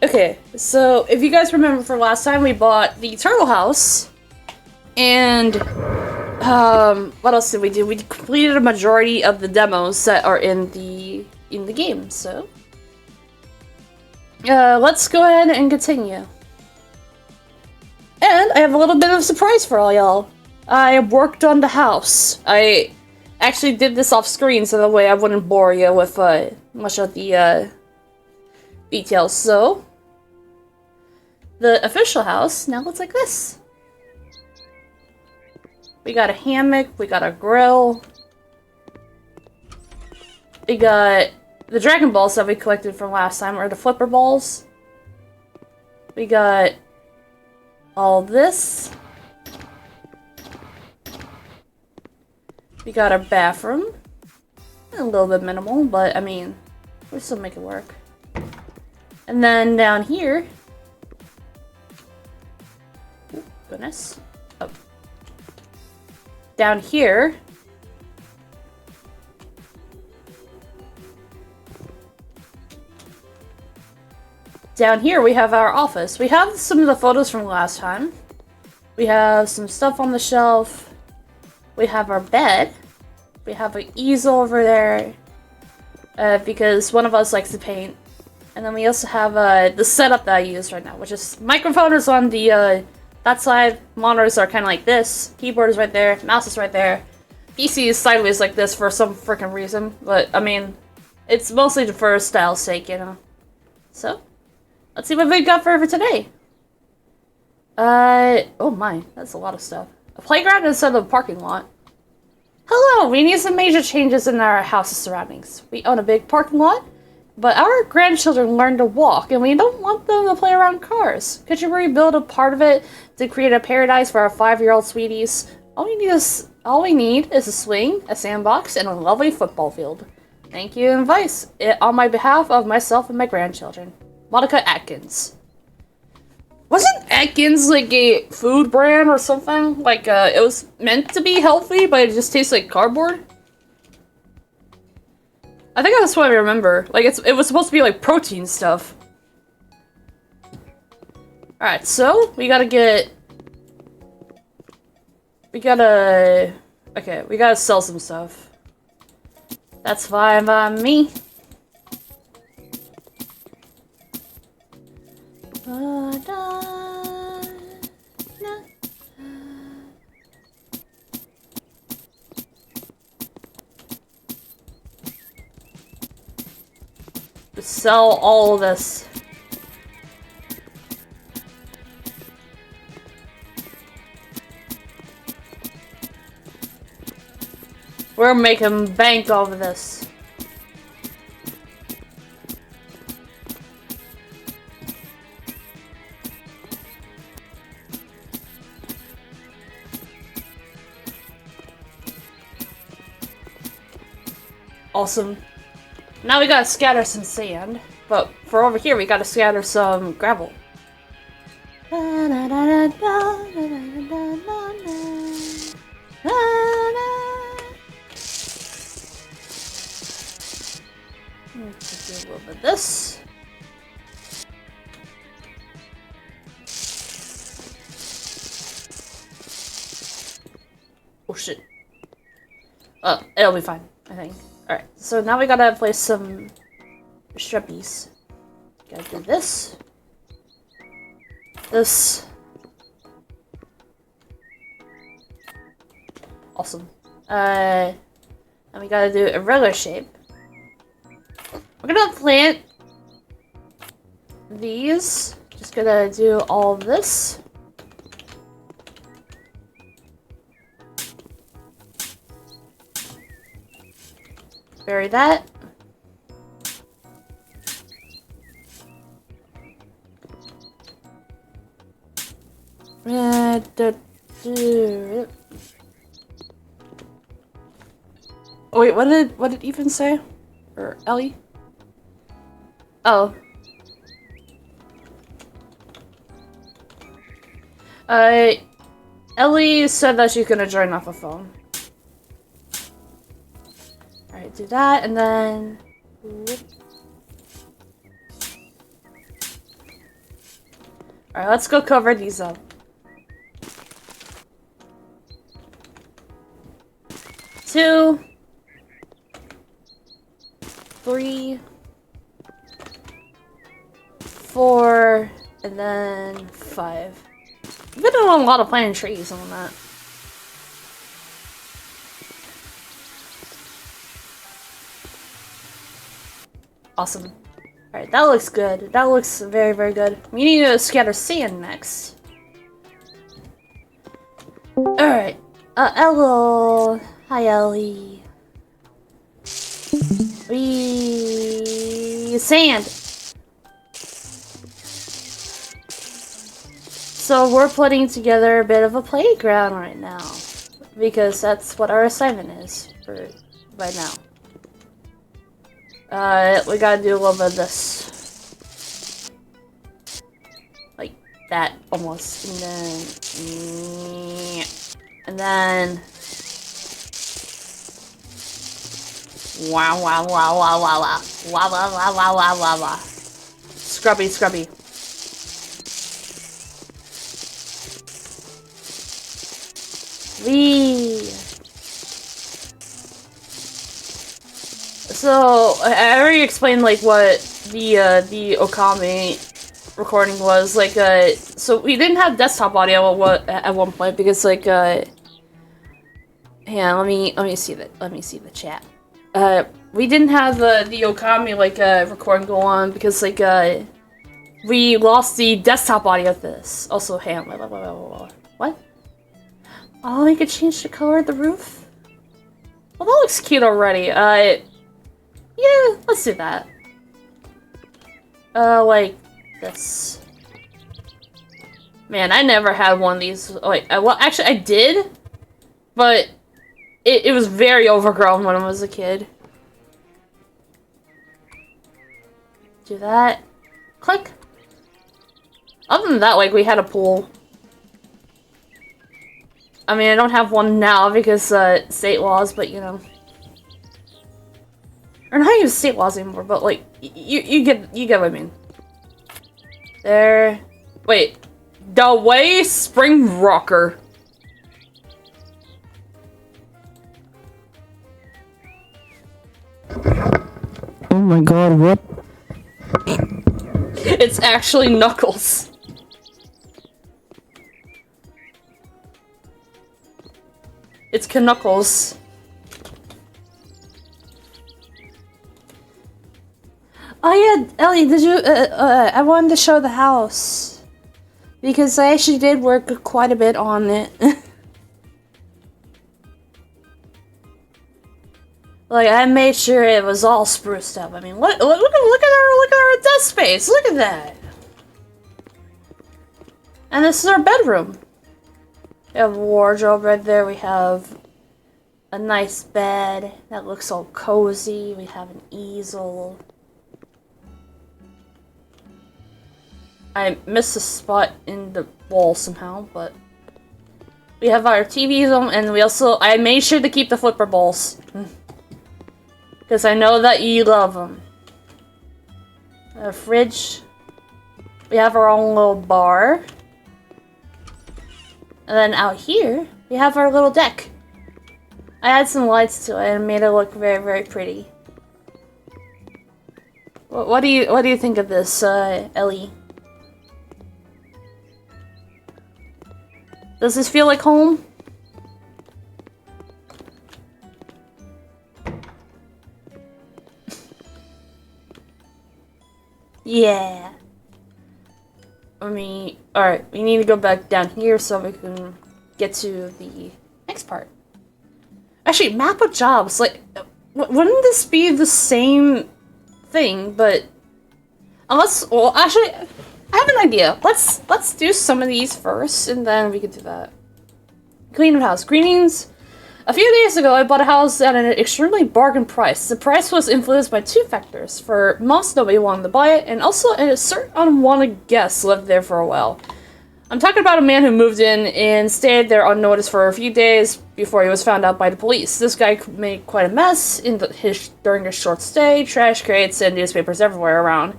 Okay, so if you guys remember from last time, we bought the turtle house, and what else did we do? We completed a majority of the demos that are in the game. So, let's go ahead and continue. And I have a little bit of a surprise for all y'all. I worked on the house. I actually did this off screen so that way I wouldn't bore you with much of the details. So, the official house now looks like this. We got a hammock, we got a grill. We got the Dragon Balls that we collected from last time, or the flipper balls. We got all this. We got our bathroom. A little bit minimal, but I mean, we still make it work. And then down here, oh, goodness. Oh. Down here, we have our office. We have some of the photos from last time. We have some stuff on the shelf. We have our bed. We have an easel over there because one of us likes to paint. And then we also have the setup that I use right now, which is microphone is on the that side. Monitors are kind of like this. Keyboard is right there. Mouse is right there. PC is sideways like this for some freaking reason. But I mean, it's mostly for style's sake, you know. So, let's see what we got for today. Oh my, that's a lot of stuff. A playground instead of a parking lot. Hello, we need some major changes in our house's surroundings. We own a big parking lot, but our grandchildren learn to walk, and we don't want them to play around cars. Could you rebuild a part of it to create a paradise for our 5-year-old sweeties? All we need is a swing, a sandbox, and a lovely football field. Thank you and advice on my behalf of myself and my grandchildren. Monica Atkins. Wasn't Atkins like a food brand or something? Like, it was meant to be healthy, but it just tastes like cardboard? I think that's what I remember. Like, it was supposed to be like protein stuff. Alright, so, we gotta sell some stuff. That's fine by me. Sell all of this. We're making bank off of this. Awesome. Now we gotta scatter some sand, but for over here we gotta scatter some gravel. Let's do a little bit of this. Oh shit. It'll be fine, I think. Alright, so now we gotta place some strippies. Gotta do this. This. Awesome. And we gotta do a regular shape. We're gonna plant these. Just gonna do all of this. Bury that. Oh wait, what did Ethan say? Or Ellie? Oh. Ellie said that she's gonna join off a phone. Alright, do that, and then... Alright, let's go cover these up. 2, 3, 4, and then 5. We've been doing a lot of planting trees on that. Awesome. Alright, that looks good. That looks very, very good. We need to scatter sand next. Alright. Hello. Hi, Ellie. Sand. So we're putting together a bit of a playground right now. Because that's what our assignment is for right now. We gotta do a little bit of this. Like that, almost. And then... Wow, wow, wow, wow, wow, wow. Wow, wow, wow, wow, wow, wow, wow. Scrubby, scrubby. So I already explained like what the Okami recording was like. So we didn't have desktop audio at one point because like yeah. Let me see the chat. We didn't have the Okami like recording go on because like we lost the desktop audio of this. Also, ham. What? Oh, we could change the color of the roof? Well, that looks cute already. Yeah, let's do that. Like this. Man, I never had one of these. Like, well, actually, I did, but it was very overgrown when I was a kid. Do that. Click. Other than that, like, we had a pool. I mean, I don't have one now because state laws, but you know, or not even state laws anymore. But like, you get what I mean. There. Wait, the way spring rocker. Oh my god! What? It's actually Knuckles. It's Knuckles. Oh yeah, Ellie, did you, I wanted to show the house. Because I actually did work quite a bit on it. Like, I made sure it was all spruced up. I mean, look at our desk space. Look at that. And this is our bedroom. We have a wardrobe right there. We have a nice bed that looks all cozy. We have an easel. I missed a spot in the wall somehow, but we have our TV zone, and I made sure to keep the flipper bowls. Because I know that you love them. A fridge. We have our own little bar. And then out here, we have our little deck. I added some lights to it and made it look very, very pretty. What do you think of this, Ellie? Does this feel like home? Yeah. Alright, we need to go back down here so we can get to the next part. Actually, map of jobs, like, wouldn't this be the same thing, but... well, actually, I have an idea. Let's do some of these first, and then we can do that. Clean house. Greetings. A few days ago, I bought a house at an extremely bargain price. The price was influenced by two factors. For months, nobody wanted to buy it, and also a certain unwanted guest lived there for a while. I'm talking about a man who moved in and stayed there unnoticed for a few days before he was found out by the police. This guy made quite a mess during his short stay, trash crates and newspapers everywhere around.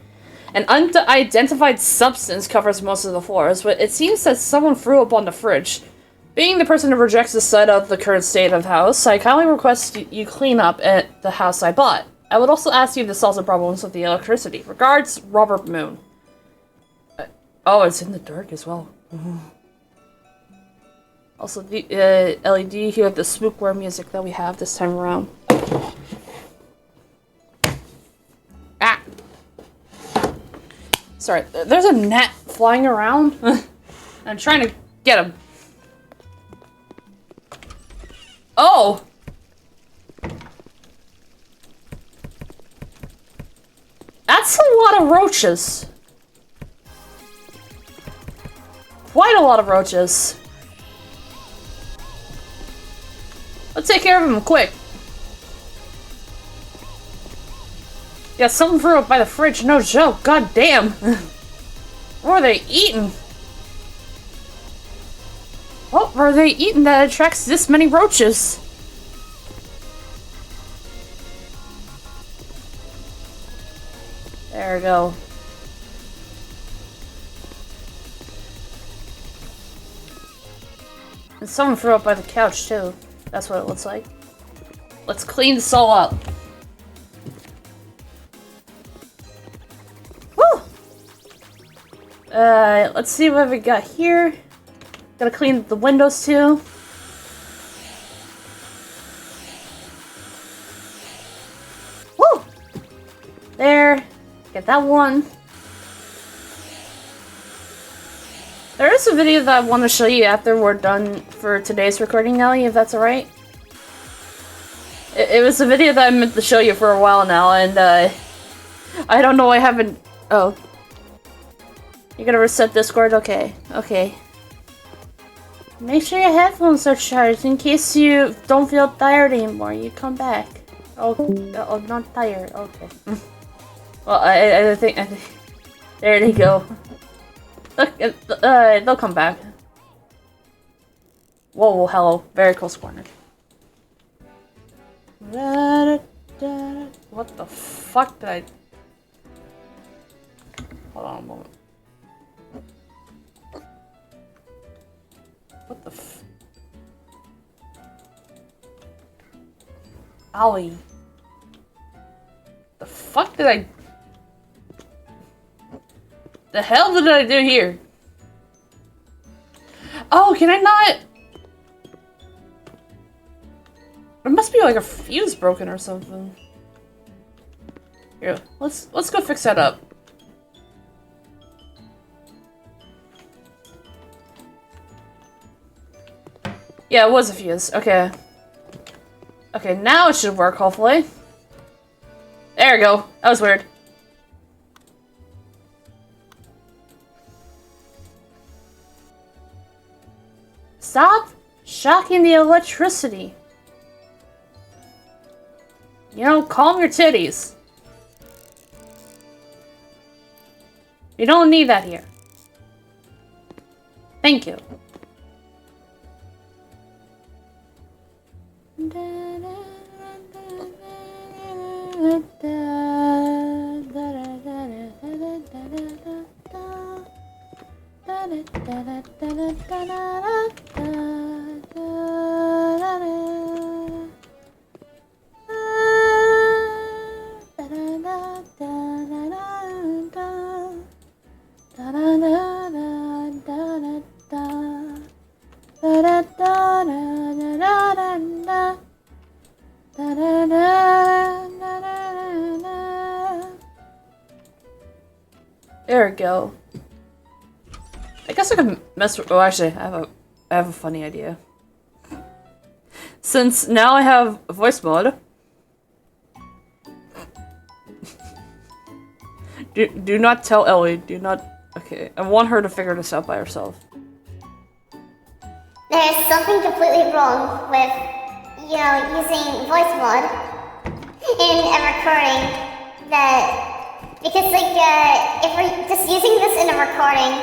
An unidentified substance covers most of the floors, but it seems that someone threw up on the fridge. Being the person who rejects the sight of the current state of the house, I kindly request you clean up at the house I bought. I would also ask you to solve the problems with the electricity. Regards, Robert Moon. Oh, it's in the dark as well. Also, the LED here with the spookware music that we have this time around. Ah! Sorry, there's a gnat flying around. I'm trying to get him. Oh! That's a lot of roaches. Quite a lot of roaches. Let's take care of them quick. Yeah, something threw up by the fridge, no joke. God damn. What are they eating? What are they eating that attracts this many roaches? There we go. And someone threw up by the couch too. That's what it looks like. Let's clean this all up. Woo! Let's see what we got here. Gotta clean the windows too. Woo! There. Get that one. There is a video that I want to show you after we're done for today's recording, Nelly, if that's alright. It was a video that I meant to show you for a while now, and I don't know, I haven't... Oh. You're gonna reset Discord? Okay. Okay. Make sure your headphones are charged in case you don't feel tired anymore. You come back. Oh, not tired. Okay. Well, I think... There they go. Look, they'll come back. Whoa, hello. Very close corner. What the fuck did I... Hold on a moment. What the f... Owie. The fuck did I... The hell did I do here? Oh, can I not? There must be like a fuse broken or something. Here, let's go fix that up. Yeah, it was a fuse. Okay. Okay, now it should work, hopefully. There we go. That was weird. Stop shocking the electricity. You know, calm your titties. You don't need that here. Thank you. There we go. I guess I could mess with... Oh, actually, I have a funny idea. Since now I have voice mode. do not tell Ellie. Do not... Okay, I want her to figure this out by herself. There's something completely wrong with, you know, using voice mod in a recording that... Because, like, if we're just using this in a recording,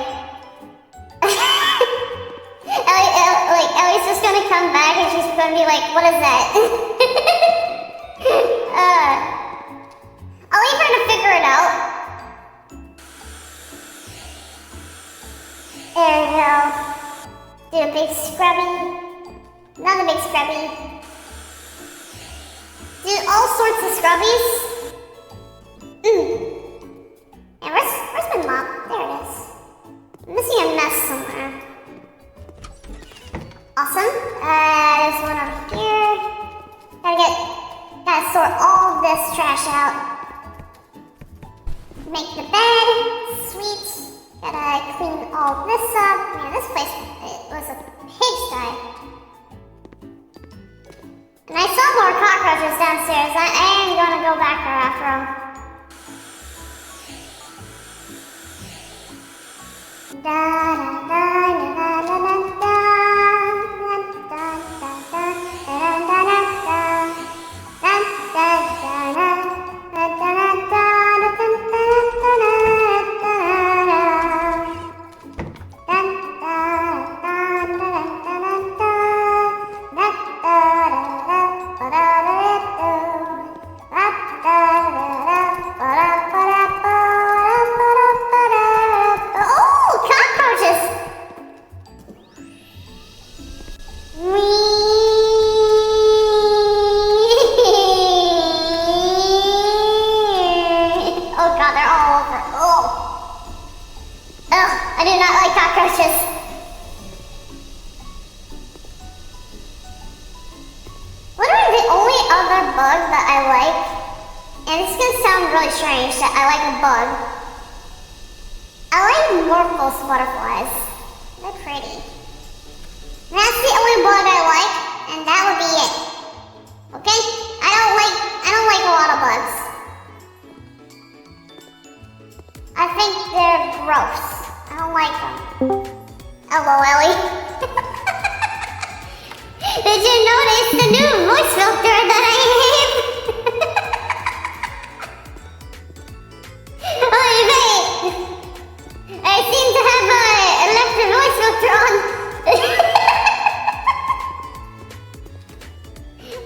Ellie's just gonna come back and she's gonna be like, what is that? I'll leave her to figure it out. There we go. Do a big scrubby. Another big scrubby. Do all sorts of scrubbies. And where's my mop? There it is. I'm missing a mess somewhere. Awesome. There's one over here. Gotta sort all this trash out. Make the bed. Sweet. Gotta clean all this up. Man, this place was a pigsty. And I saw more cockroaches downstairs. I am gonna go back there after them. Da da da da da da da. I do not like cockroaches. Literally the only other bug that I like, and it's gonna sound really strange that I like a bug. I like Morpho's butterflies. They're pretty. And that's the only bug I like, and that would be it. Okay? I don't like a lot of bugs. I think they're gross. I don't like them. Hello, Ellie. Did you notice the new voice filter that I have? Oh, great. I seem to have left the voice filter on.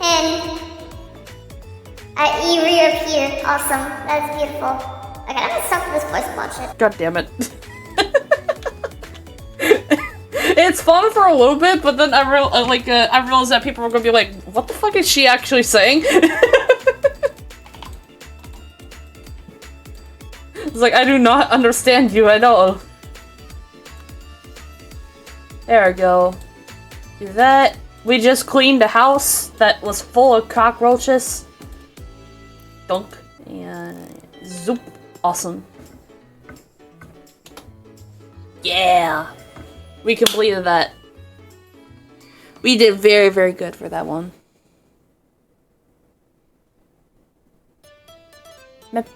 And I reappear. Awesome. That's beautiful. Okay, I'm gonna stop this voice watch it. God damn it. It's fun for a little bit, but then I realized that people were gonna be like, what the fuck is she actually saying? It's like, I do not understand you at all. There we go. Do that. We just cleaned a house that was full of cockroaches. Dunk. And zoop. Awesome. Yeah! We completed that. We did very, very good for that one. Yeah,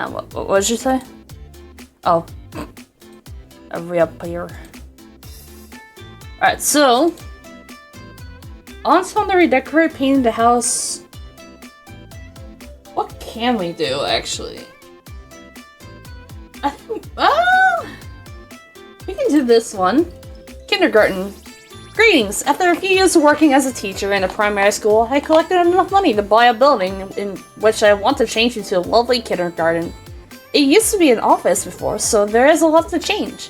what did you say? Oh. A reappear. Alright, so on to the redecorate, painting the house. What can we do, actually? I think, we can do this one. Kindergarten. Greetings! After a few years of working as a teacher in a primary school, I collected enough money to buy a building in which I want to change into a lovely kindergarten. It used to be an office before, so there is a lot to change.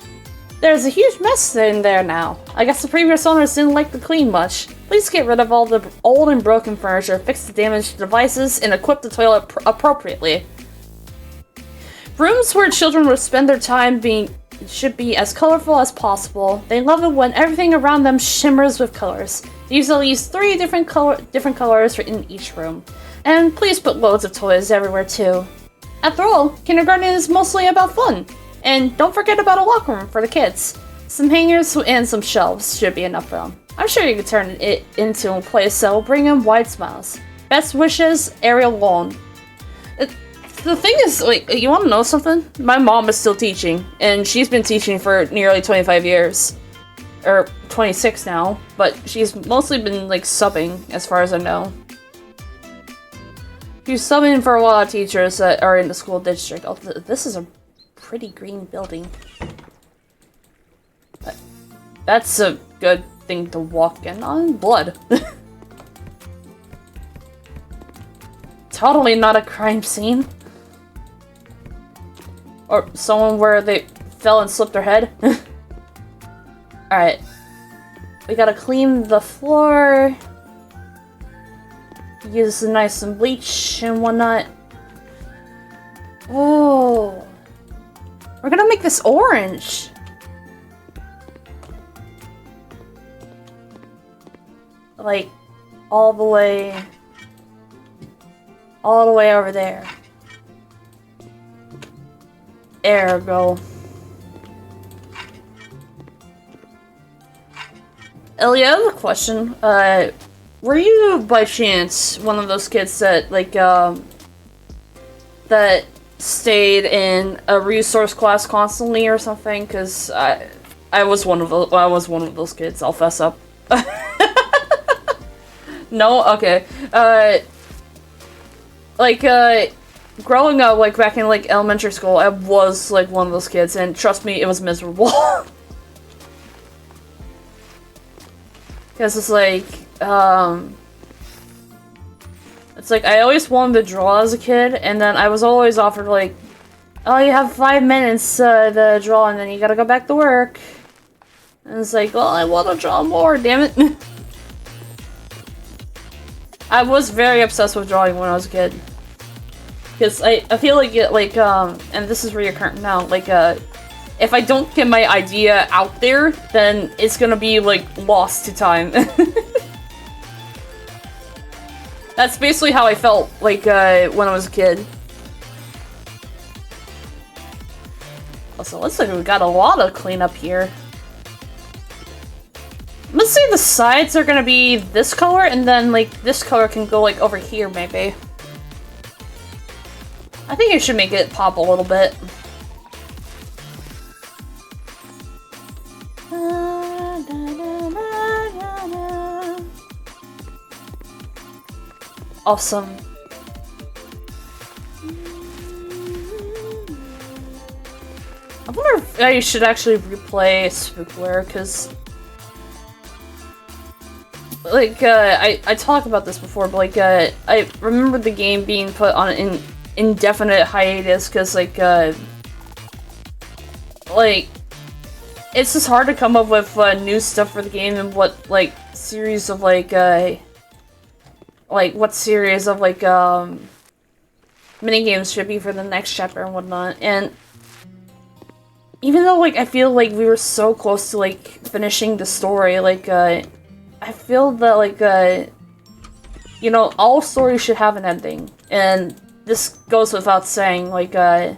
There's a huge mess in there now. I guess the previous owners didn't like to clean much. Please get rid of all the old and broken furniture, fix the damaged devices, and equip the toilet appropriately. Rooms where children would spend their time should be as colorful as possible. They love it when everything around them shimmers with colors. Use at least 3 different colors in each room. And please put loads of toys everywhere too. After all, kindergarten is mostly about fun. And don't forget about a locker room for the kids. Some hangers and some shelves should be enough for them. I'm sure you can turn it into a place that will bring them wide smiles. Best wishes, Ariel Lone. The thing is, like, you want to know something? My mom is still teaching, and she's been teaching for nearly 25 years. Or 26 now, but she's mostly been, like, subbing, as far as I know. She's subbing for a lot of teachers that are in the school district. Oh, this is a pretty green building. That's a good thing to walk in on. Blood. Totally not a crime scene. Or someone where they fell and slipped their head. Alright. We gotta clean the floor. Use nice some bleach and whatnot. Oh. We're gonna make this orange. Like, all the way over there. There we go. Ellie, I have a question. Were you, by chance, one of those kids that, like, that stayed in a resource class constantly or something? Because I was one of those kids, I'll fess up. No? Okay. Growing up, like, back in, like, elementary school, I was, like, one of those kids, and trust me, it was miserable. Because it's like, I always wanted to draw as a kid, and then I was always offered, like, oh, you have 5 minutes to draw, and then you gotta go back to work. And it's like, well, I want to draw more, damn it. I was very obsessed with drawing when I was a kid. Because I feel like it, like, and this is reoccurring now, like, if I don't get my idea out there, then it's gonna be, like, lost to time. That's basically how I felt, like, when I was a kid. Also, looks like we got a lot of cleanup here. Let's say the sides are gonna be this color, and then, like, this color can go, like, over here, maybe. I think you should make it pop a little bit. Awesome. I wonder if I should actually replay Spookware, because like, I talked about this before, but like, I remember the game being put on an indefinite hiatus, because like, it's just hard to come up with new stuff for the game, and what, like, series of, what series of, minigames should be for the next chapter and whatnot. And even though, like, I feel like we were so close to, like, finishing the story, like, I feel that, like, you know, all stories should have an ending. And this goes without saying, like, I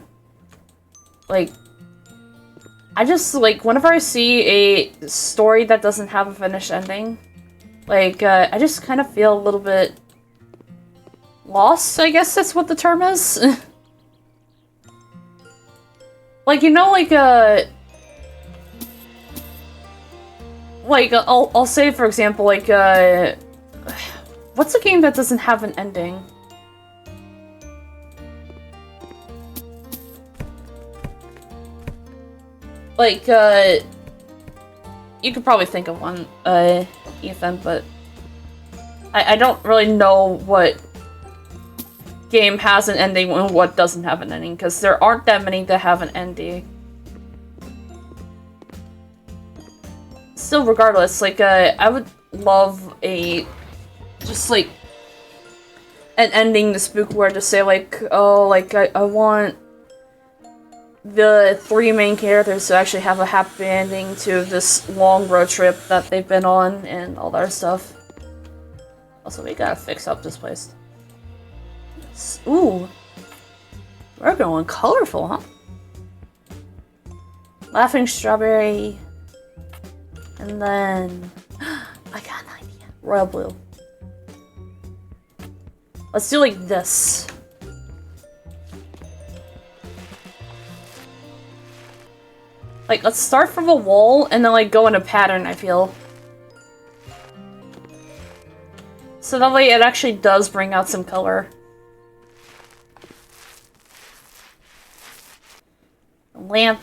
just, like, whenever I see a story that doesn't have a finished ending, like, I just kind of feel a little bit lost, I guess that's what the term is. Like, you know, like, I'll say, for example, like, what's a game that doesn't have an ending? Like, you could probably think of one, Ethan, but I don't really know what game has an ending and what doesn't have an ending, because there aren't that many that have an ending. Still, regardless, like, I would love just, like, an ending to Spookware to say, like, oh, like, I want the 3 main characters to actually have a happy ending to this long road trip that they've been on and all that stuff. Also, we gotta fix up this place. Ooh. We're going colorful, huh? Laughing strawberry. And then... I got an idea. Royal blue. Let's do like this. Like, let's start from a wall and then, like, go in a pattern, I feel. So that way it actually does bring out some color. Lamp.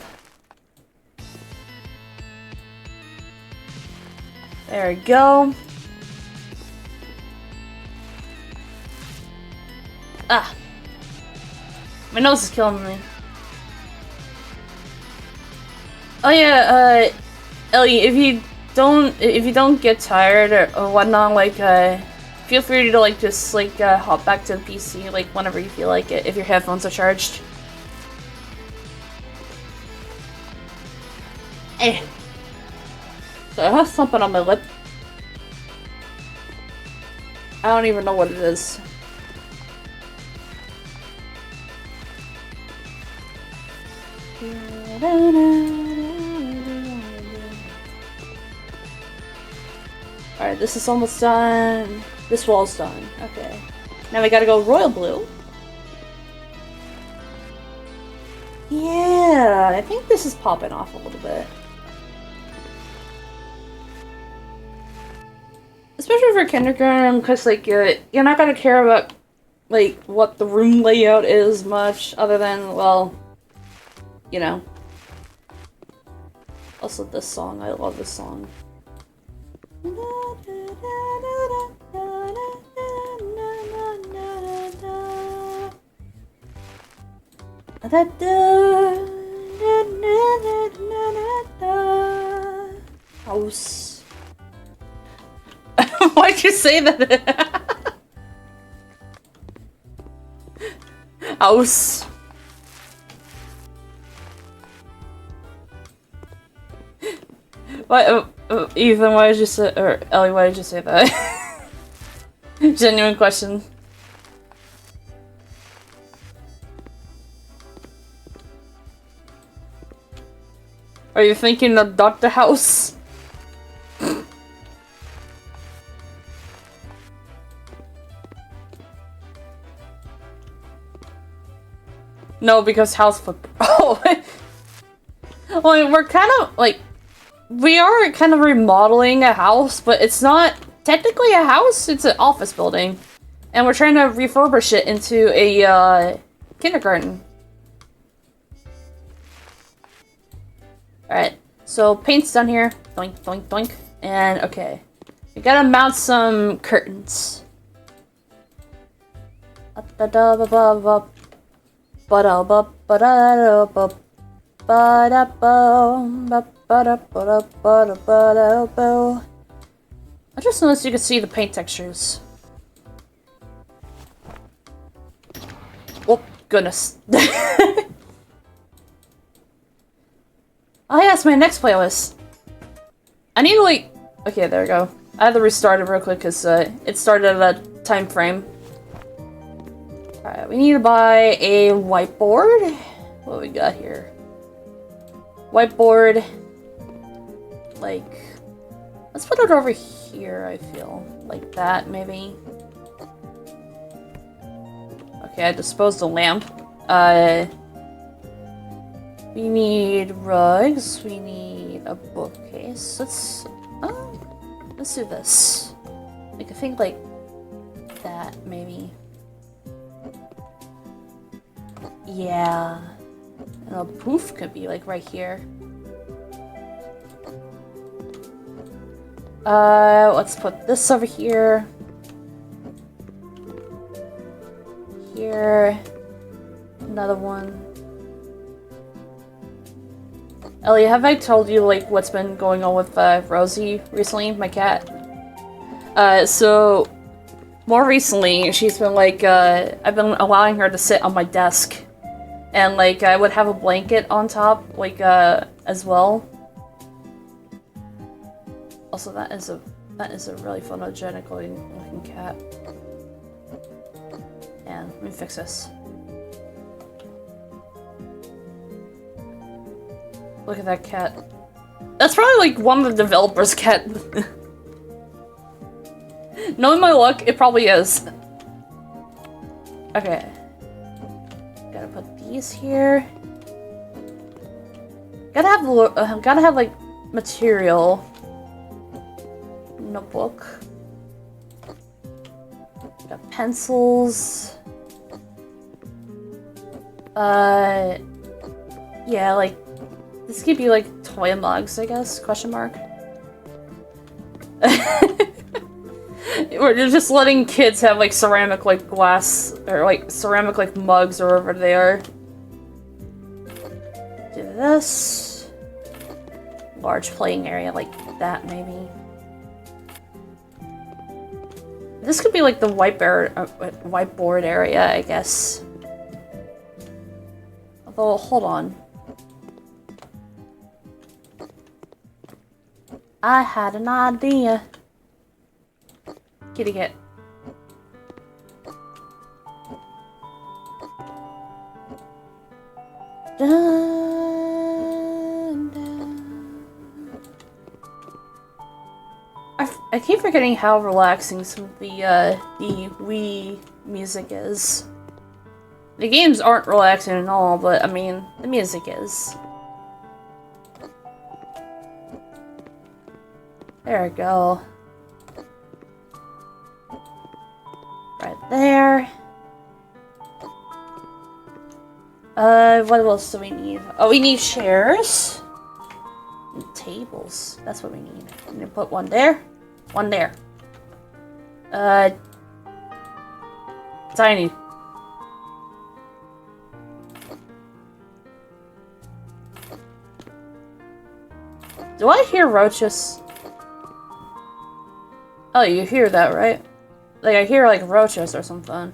There we go. Ah. My nose is killing me. Oh yeah, Ellie, if you don't get tired or whatnot, like feel free to like just like hop back to the PC like whenever you feel like it if your headphones are charged. Eh. So I have something on my lip. I don't even know what it is. Alright, this is almost done. This wall's done. Okay. Now we gotta go royal blue. Yeah, I think this is popping off a little bit. Especially for kindergarten, because like you're not gonna care about like what the room layout is much, other than, well, you know. Also this song, I love this song. House. Why'd you say that? House. What, Ethan, why did you say, or Ellie, why did you say that? Genuine question. Are you thinking of Dr. House? No, because house flip. Oh, well, we're kind of like, we are kind of remodeling a house, but it's not technically a house. It's an office building, and we're trying to refurbish it into a kindergarten. All right, so paint's done here. Doink, doink, doink, and okay, we gotta mount some curtains. I just noticed you can see the paint textures. Oh, goodness. Oh yeah, that's my next playlist. I need to like... Okay, there we go. I had to restart it real quick because it started at a time frame. Alright, we need to buy a whiteboard. What do we got here? Whiteboard. Like, let's put it over here, I feel. Like that, maybe. Okay, I disposed the lamp. We need rugs. We need a bookcase. Let's do this. Like, I think like that, maybe. Yeah. And a poof could be like right here. Let's put this over here. Here. Another one. Ellie, have I told you like what's been going on with Rosie recently, my cat? So more recently she's been like I've been allowing her to sit on my desk. And like I would have a blanket on top, like as well. Also, that is a really photogenic looking cat. And let me fix this. Look at that cat. That's probably like one of the developers' cat. Knowing my luck, it probably is. Okay. Gotta put these here. Gotta have like material. Notebook. Got pencils. Yeah, like this could be like toy mugs, I guess? Question mark. We're just letting kids have like ceramic like glass or like ceramic like mugs or whatever they are. Do this. large playing area like that, maybe. This could be like the whiteboard area, I guess. Although, hold on. I had an idea. Kitty cat. Dun, dun. I keep forgetting how relaxing some of the Wii music is. The games aren't relaxing at all, but I mean, the music is. There we go. Right there. What else do we need? Oh, we need chairs. And tables. That's what we need. I'm gonna put one there. One there. Tiny. Do I hear roaches? Oh, you hear that, right? Like, I hear, like, roaches or something.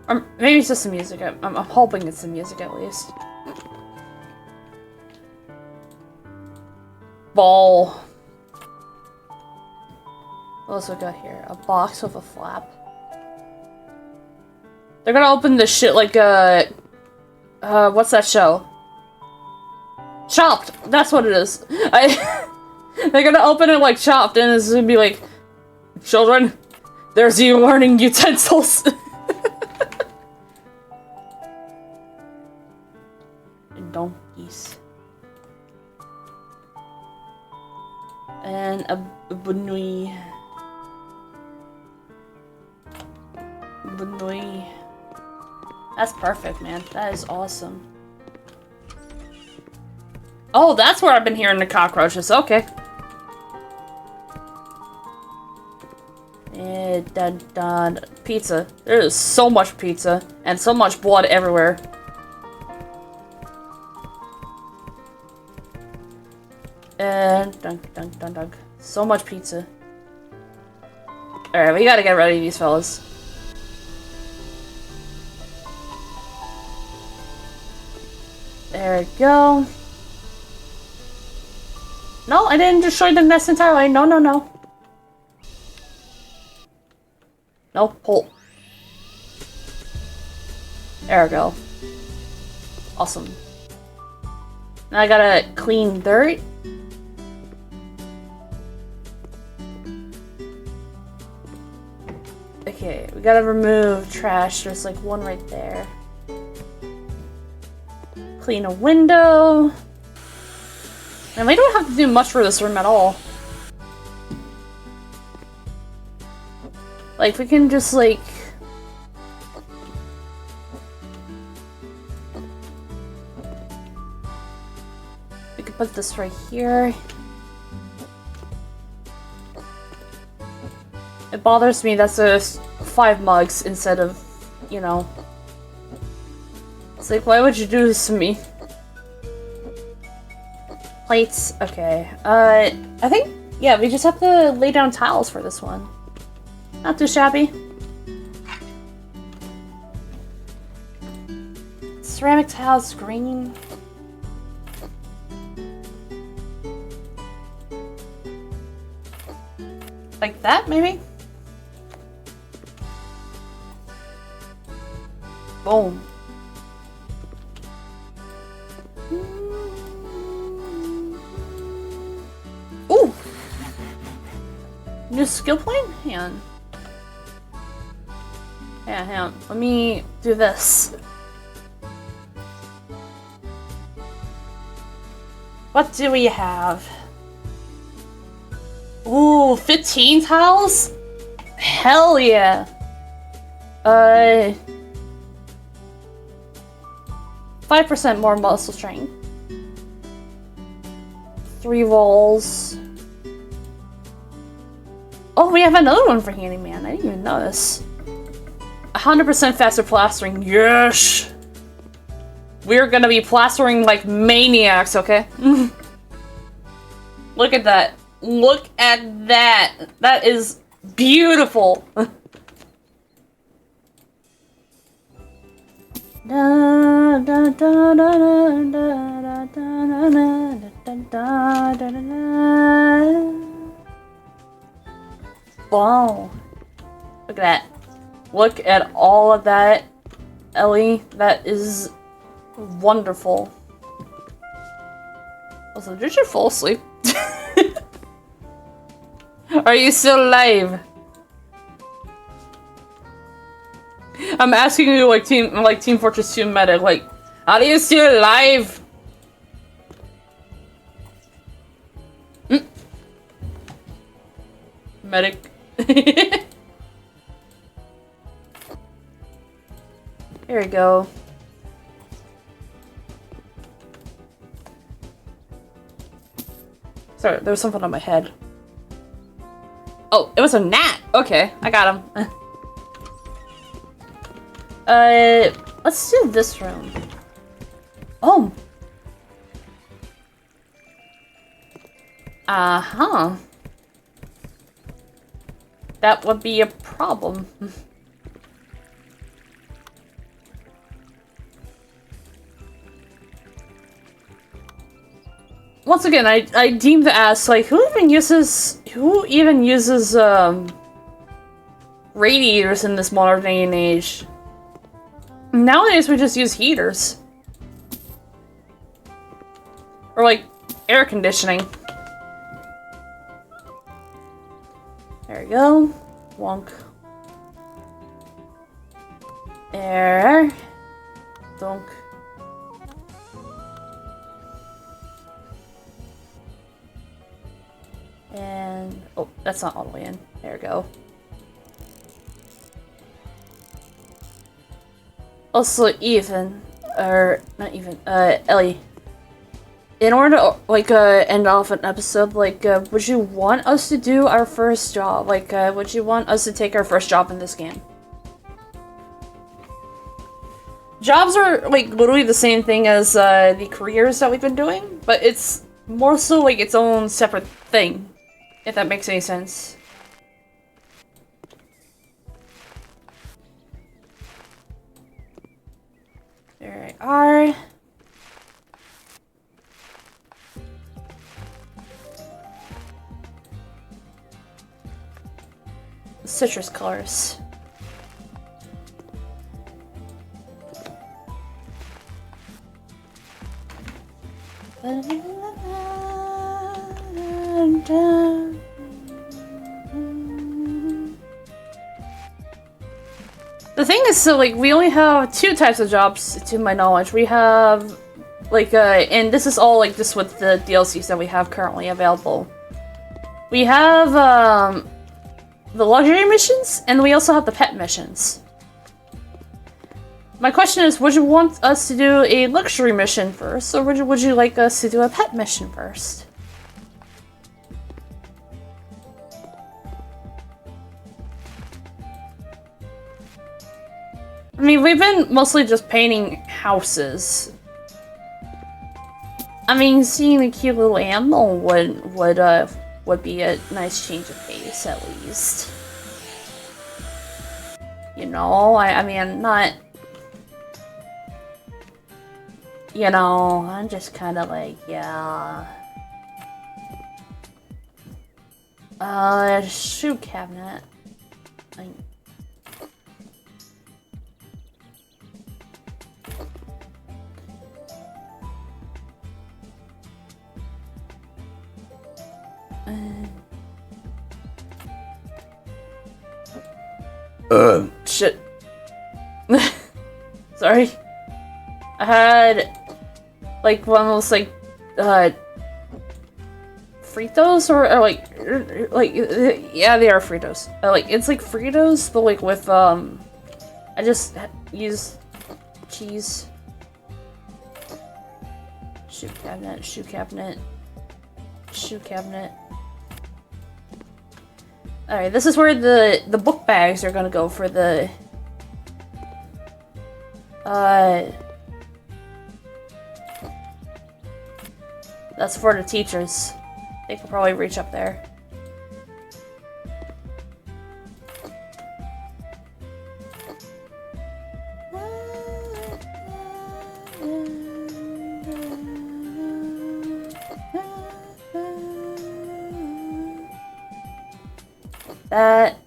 Or maybe it's just the music. I'm hoping it's the music, at least. Ball. What else we got here? A box with a flap. They're gonna open this shit like, what's that show? Chopped! That's what it is. They're gonna open it like Chopped, and it's gonna be like, children, there's your learning utensils. And donkeys. And a bunui. Bunui. That's perfect, man. That is awesome. Oh, that's where I've been hearing the cockroaches. Okay. Dun, dun. Pizza. There is so much pizza and so much blood everywhere. And dun, dun, dun, dun. So much pizza. Alright, we gotta get ready, these fellas. There we go. No, I didn't destroy the nest entirely. No, no, no. No, pull. There we go. Awesome. Now I gotta clean dirt. Okay, we gotta remove trash. There's like one right there. Clean a window. And we don't have to do much for this room at all. Like, we can just, like... we can put this right here. It bothers me that's a 5 mugs instead of, you know... It's like, why would you do this to me? Plates, okay. I think, yeah, we just have to lay down tiles for this one. Not too shabby. Ceramic tiles, green. Like that, maybe? Boom. Ooh! New skill point? Hang on. Yeah, hang on. Let me do this. What do we have? Ooh, 15 tiles? Hell yeah! 5% more muscle strength. 3 rolls. Oh, we have another one for Handyman. I didn't even notice. 100% faster plastering. Yes! We're gonna be plastering like maniacs, okay? Look at that. Look at that. That is beautiful. Wow. Look at that. Look at all of that, Ellie. That is wonderful. Also, did you fall asleep? Are you still alive? I'm asking you like Team Fortress 2 meta, like, are you still alive? Medic. Here we go. Sorry, there was something on my head. Oh, it was a gnat! Okay, I got him. Let's do this room. Oh! Uh-huh. That would be a problem. Once again, I deem to ask, like, who even uses radiators in this modern day and age? Nowadays we just use heaters. Or like air conditioning. There we go. Wonk. Air. Donk. And oh, that's not all the way in. There we go. Also, Ellie. In order to, like, end off an episode, like, would you want us to do our first job? Like, would you want us to take our first job in this game? Jobs are, like, literally the same thing as, the careers that we've been doing, but it's more so, like, its own separate thing, if that makes any sense. There we are. Citrus colors. The thing is, so, like, we only have 2 types of jobs, to my knowledge. We have, like, and this is all, like, just with the DLCs that we have currently available. We have, the luxury missions, and we also have the pet missions. My question is, would you want us to do a luxury mission first, or would you like us to do a pet mission first? I mean, we've been mostly just painting houses. I mean, seeing a cute little animal would be a nice change of pace, at least. You know, I mean, not... You know, I'm just kind of like, yeah... shoe cabinet. Shit. Sorry. I had, like, one of those, like, Fritos, or yeah, they are Fritos. Like, it's like Fritos, but, like, with, I just use cheese. Shoe cabinet, shoe cabinet, shoe cabinet. Alright, this is where the book bags are gonna go for the That's for the teachers. They could probably reach up there. That.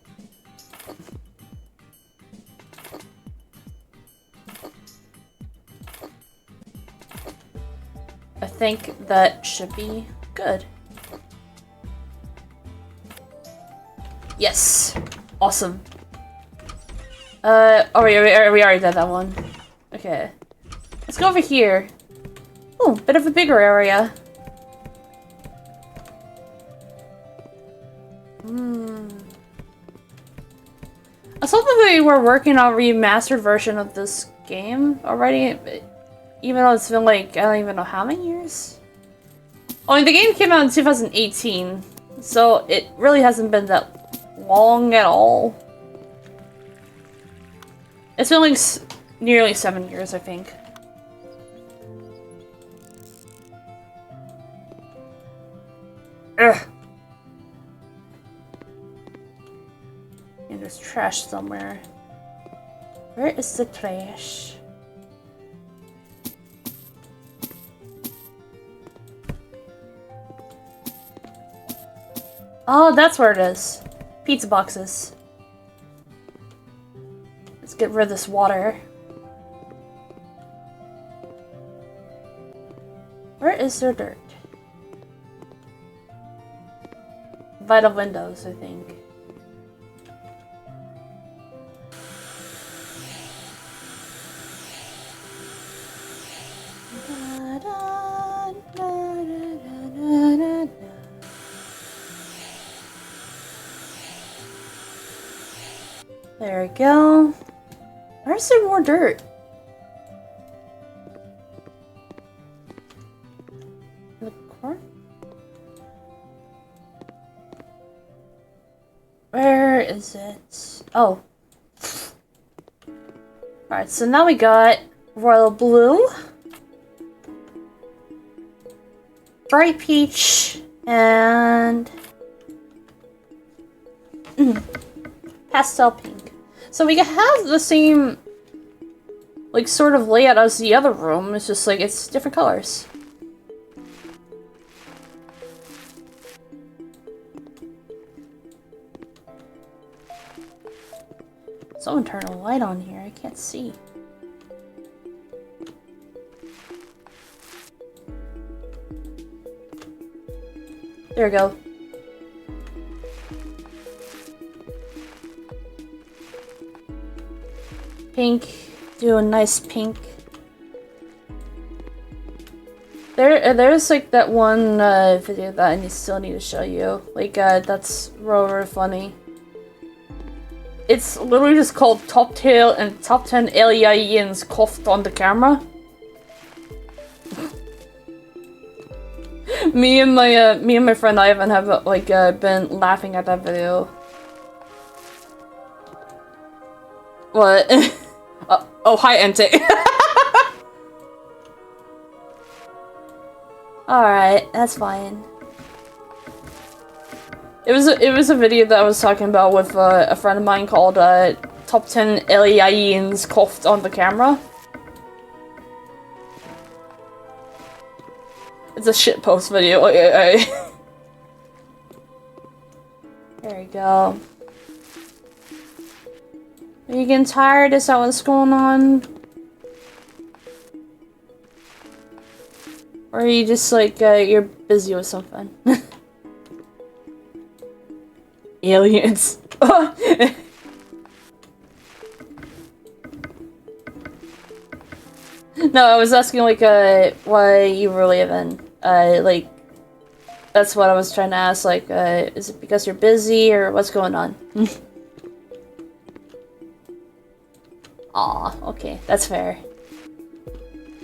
I think that should be good. Yes! Awesome. Oh, we already did that one. Okay. Let's go over here. Oh, bit of a bigger area. I saw that they were working on a remastered version of this game already, even though it's been like, I don't even know how many years? I mean, the game came out in 2018, so it really hasn't been that long at all. It's been like nearly 7 years, I think. Ugh. And there's trash somewhere. Where is the trash? Oh, that's where it is. Pizza boxes. Let's get rid of this water. Where is their dirt? By the windows, I think. There we go. Where's there more dirt? The corn? Where is it? Oh. Alright, so now we got royal blue, bright peach, and pastel pink. So we have the same, like, sort of layout as the other room. It's just like, it's different colors. Someone turn a light on here. I can't see. There we go. Pink. Do a nice pink. There's like that one video that I still need to show you. Like, that's really funny. It's literally just called Top 10 aliens coughed on the camera. me and my friend Ivan have like been laughing at that video. What? Oh, hi, Ente. Alright, that's fine. It was a video that I was talking about with a friend of mine called Top 10 aliens coughed on the camera. It's a shitpost video. There we go. Are you getting tired? Is that what's going on? Or are you just like, you're busy with something? Aliens. No, I was asking like, why you were leaving. Like, that's what I was trying to ask. Like, is it because you're busy or what's going on? Aw, okay, that's fair.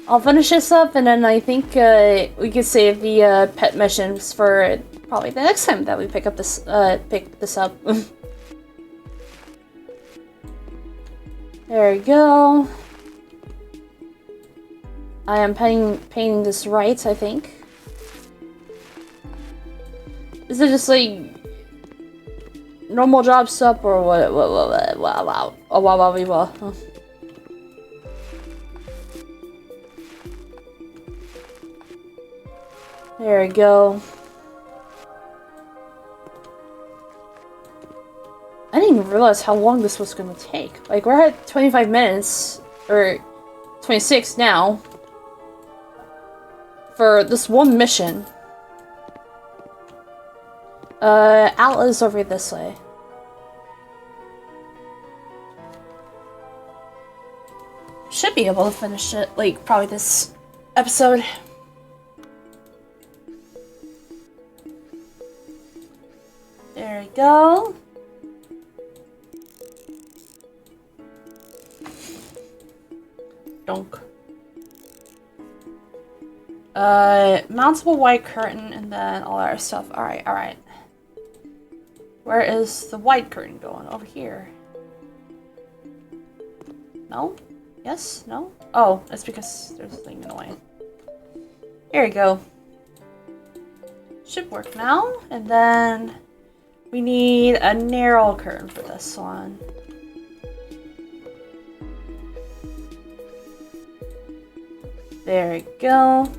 I'll finish this up and then I think we could save the pet missions for probably the next time that we pick this up. There we go. I am painting this right, I think. Is it just like normal job stuff or what? Wow. Oh, wow. Huh. There we go. I didn't even realize how long this was gonna take. Like, we're at 25 minutes, or 26 now, for this one mission. Atlas over this way. Should be able to finish it, like, probably this episode. There we go. Donk. Mountable white curtain and then all our stuff. Alright. Where is the white curtain going? Over here. No? Yes? No? Oh, it's because there's a thing in the way. Here we go. Should work now. And then we need a narrow curtain for this one. There we go.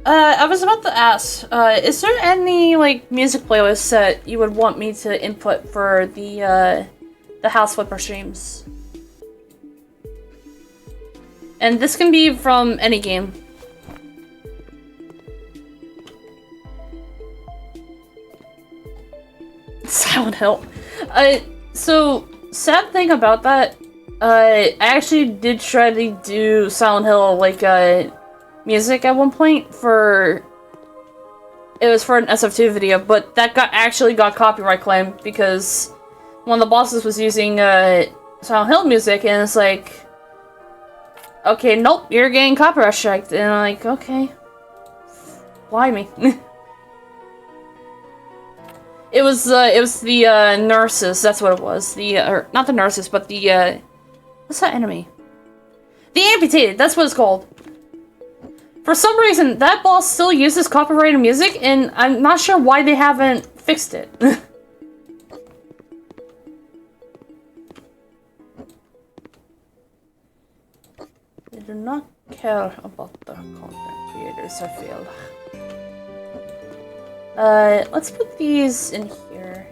I was about to ask, is there any, like, music playlists that you would want me to input for the House Flipper streams? And this can be from any game. Silent Hill. So, sad thing about that, I actually did try to do Silent Hill, like, music at one point for... It was for an SF2 video, but that actually got copyright claimed because one of the bosses was using, Silent Hill music, and it's like... Okay, nope, you're getting copyright striked, and I'm like, okay. Blimey. It was the, nurses, that's what it was. Or, not the nurses, but the, what's that enemy? The amputated, that's what it's called. For some reason, that boss still uses copyrighted music, and I'm not sure why they haven't fixed it. They do not care about the content creators, I feel. Let's put these in here.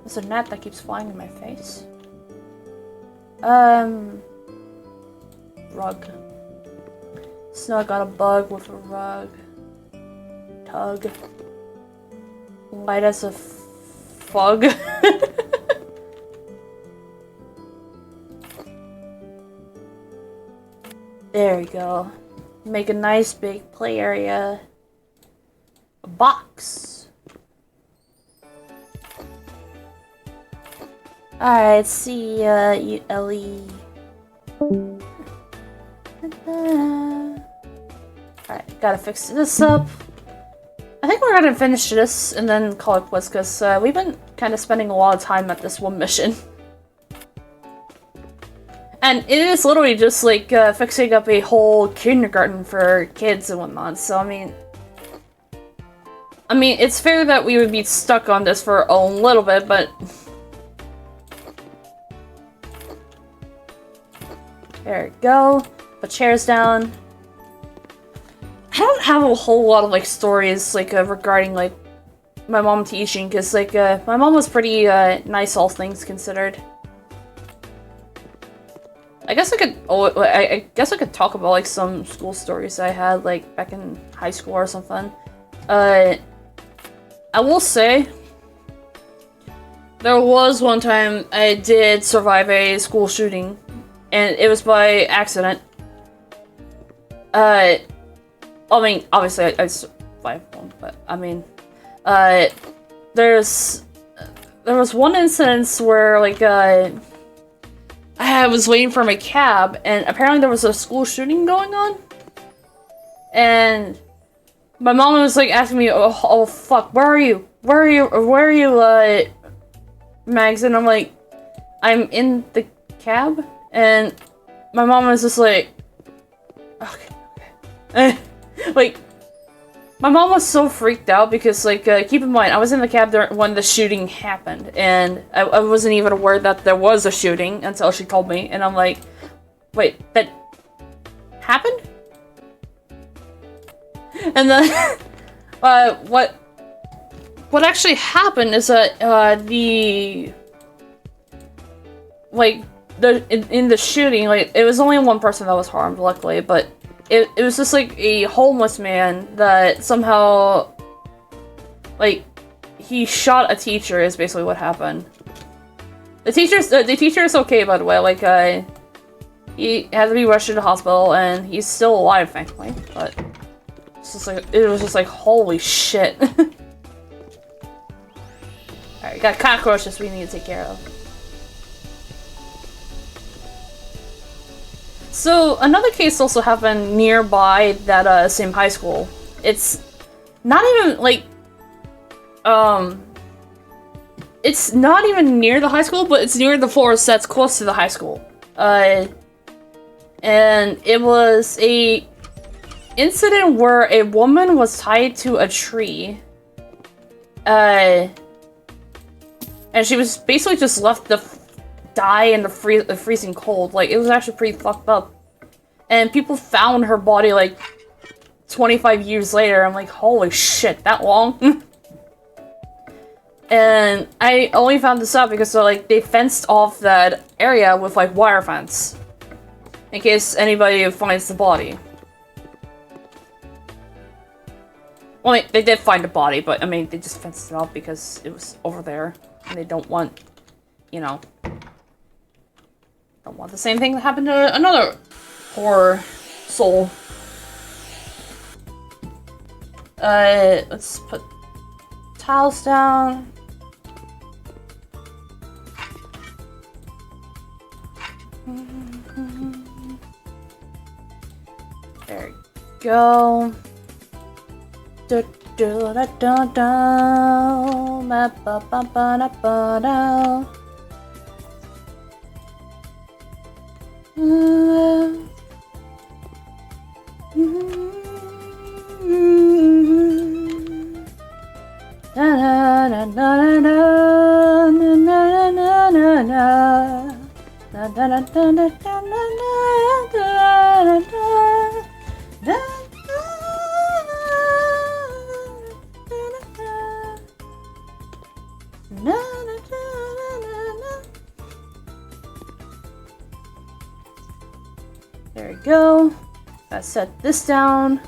There's a gnat that keeps flying in my face. Rug. So I got a bug with a rug. Tug. Light as a fog. There we go. Make a nice big play area. A box. Alright, see you, Ellie. Alright, gotta fix this up. I think we're gonna finish this and then call it quits because we've been kind of spending a lot of time at this one mission. And it is literally just like fixing up a whole kindergarten for kids and whatnot, so I mean, it's fair that we would be stuck on this for a little bit, but... There we go. Put chairs down. I don't have a whole lot of, like, stories, like, regarding, like, my mom teaching, because, like, my mom was pretty, nice, all things considered. I guess I could, I guess I could talk about, like, some school stories I had, like, back in high school or something. I will say, there was one time I did survive a school shooting, and it was by accident. I mean, obviously I survived one, but, I mean, there was one instance where, like, I was waiting for my cab, and apparently there was a school shooting going on. And my mom was like asking me, oh fuck, where are you? Where are you, Mags? And I'm like, I'm in the cab. And my mom was just like, okay. Like, My mom was so freaked out because, like, keep in mind, I was in the cab when the shooting happened, and I wasn't even aware that there was a shooting until she told me, and I'm like, wait, that happened? And then, what actually happened is that, in the shooting, like, it was only one person that was harmed, luckily, but it was just, like, a homeless man that somehow, like, he shot a teacher is basically what happened. The teacher is okay, by the way, like, he had to be rushed to the hospital, and he's still alive, thankfully, but it's just like, it was just like, holy shit. Alright, we got cockroaches we need to take care of. So, another case also happened nearby that, same high school. It's not even, like, it's not even near the high school, but it's near the forest that's close to the high school. And it was a incident where a woman was tied to a tree. And she was basically just left to die in the freezing cold. Like, it was actually pretty fucked up. And people found her body, like, 25 years later. I'm like, holy shit, that long? And I only found this out because, like, they fenced off that area with, like, wire fence. In case anybody finds the body. Well, they did find the body, but, I mean, they just fenced it off because it was over there. And they don't want, you know... Don't want the same thing that happened to another poor soul. Let's put tiles down. There we go. Da da da da da. Ba ba ba ba ba da. There we go. Gotta set this down.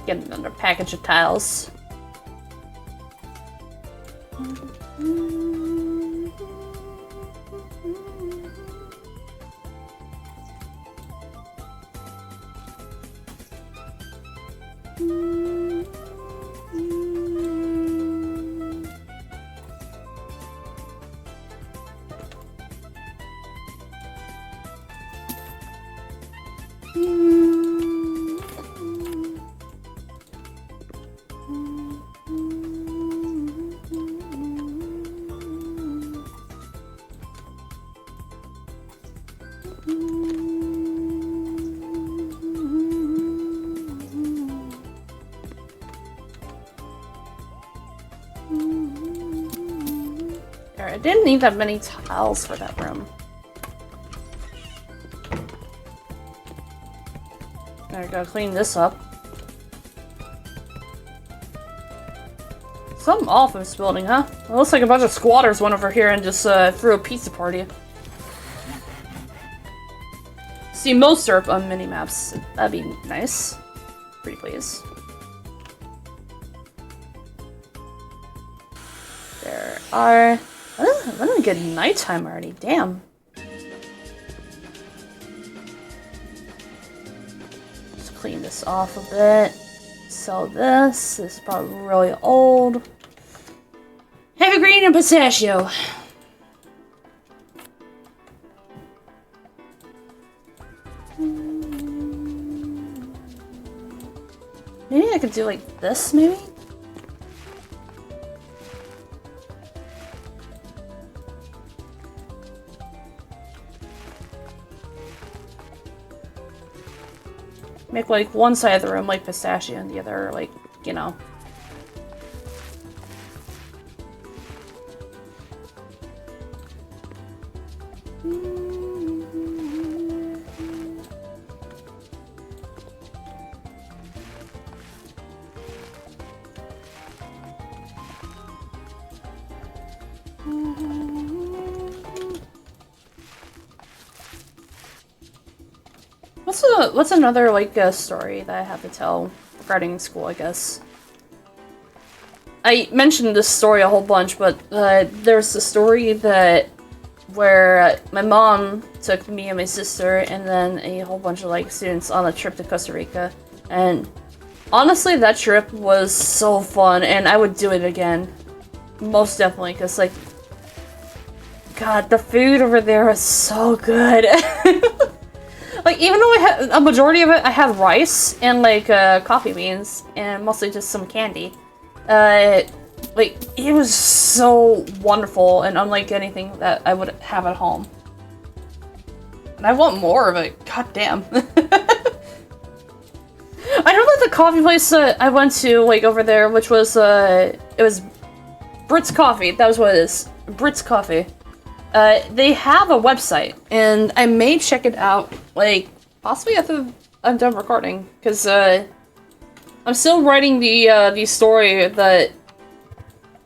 Get another package of tiles. I didn't need that many tiles for that room. I gotta clean this up. Something off in this building, huh? It looks like a bunch of squatters went over here and just threw a pizza party. See most syrup on mini-maps. That'd be nice. Pretty please. There are... When did we get nighttime already? Damn. Let's clean this off a bit. Sell this. This is probably really old. Heavy green and pistachio. Maybe I could do like this, maybe? Make like one side of the room like pistachio and the other like, you know. What's another like story that I have to tell regarding school? I guess I mentioned this story a whole bunch, but there's a story that where my mom took me and my sister and then a whole bunch of like students on a trip to Costa Rica, and honestly, that trip was so fun, and I would do it again, most definitely, because like, God, the food over there is so good. Like, even though I had a majority of it, I had rice and like coffee beans and mostly just some candy. Like, it was so wonderful and unlike anything that I would have at home. And I want more of it. God damn. I know that the coffee place I went to, like, over there, which was, it was Brits Coffee. That was what it is. Brits Coffee. They have a website, and I may check it out, like, possibly after I'm done recording, because, I'm still writing the story that,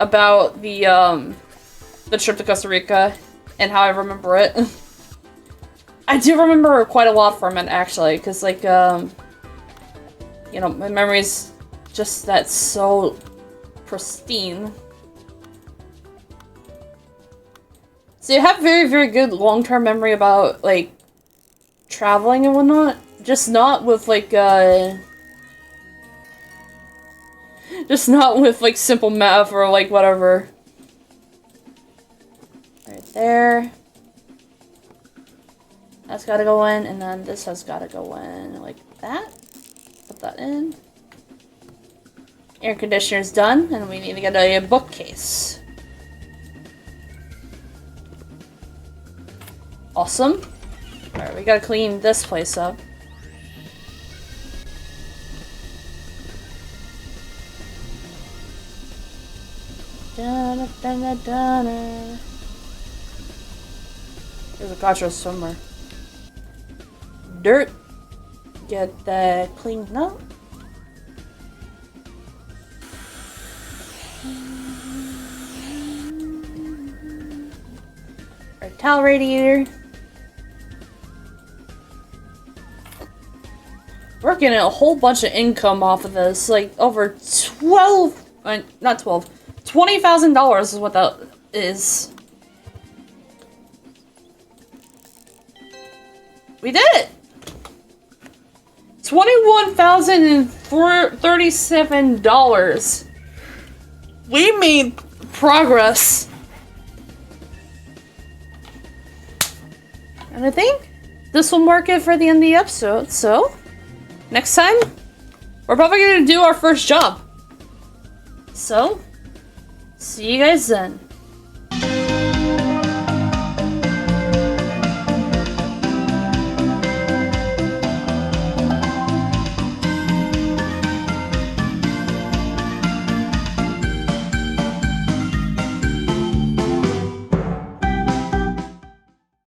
about the trip to Costa Rica, and how I remember it. I do remember quite a lot from it, actually, because, like, you know, my memory's just that so pristine. So you have very, very good long-term memory about, like, traveling and whatnot. Just not with, like, just not with, like, simple math or, like, whatever. Right there. That's gotta go in, and then this has gotta go in like that. Put that in. Air conditioner's done, and we need to get a bookcase. Awesome. Alright, we gotta clean this place up. Dun, dun, dun, dun, dun. There's a gotcha somewhere. Dirt. Get that cleaned up. Our towel radiator. We're getting a whole bunch of income off of this, like over not 12, $20,000 is what that is. We did it! $21,037. We made progress. And I think this will mark it for the end of the episode, so next time, we're probably gonna do our first job. So, see you guys then.